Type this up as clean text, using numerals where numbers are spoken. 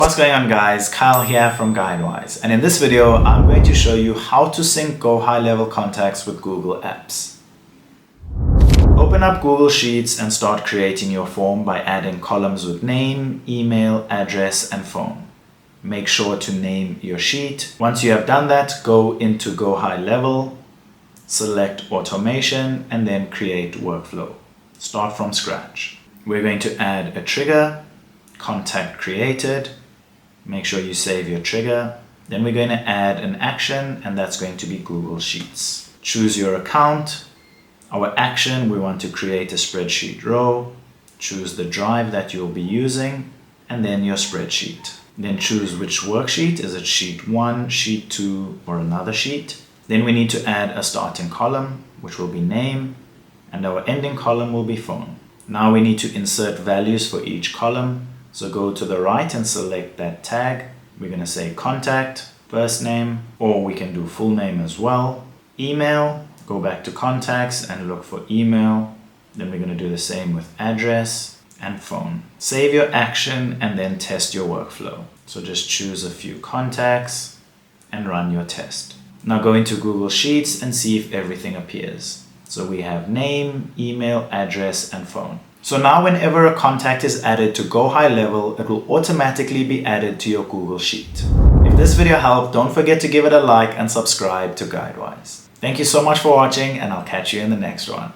What's going on guys, Kyle here from GuideWise, and in this video I'm going to show you how to sync GoHighLevel contacts with Google Apps. Open up Google Sheets and start creating your form by adding columns with name, email, address and phone. Make sure to name your sheet. Once you have done that, go into GoHighLevel, select automation and then create workflow. Start from scratch. We're going to add a trigger, contact created. Make sure you save your trigger. Then we're going to add an action and that's going to be Google Sheets. Choose your account. Our action, we want to create a spreadsheet row. Choose the drive that you'll be using and then your spreadsheet. Then choose which worksheet. Is it sheet 1, sheet 2 or another sheet? Then we need to add a starting column which will be name and our ending column will be phone. Now we need to insert values for each column. So go to the right and select that tag. We're going to say contact, first name, or we can do full name as well. Email, go back to contacts and look for email. Then we're going to do the same with address and phone. Save your action and then test your workflow. So just choose a few contacts and run your test. Now go into Google Sheets and see if everything appears. So we have name, email, address and phone. So now whenever a contact is added to GoHighLevel, it will automatically be added to your Google Sheet. If this video helped, don't forget to give it a like and subscribe to GuideWise. Thank you so much for watching and I'll catch you in the next one.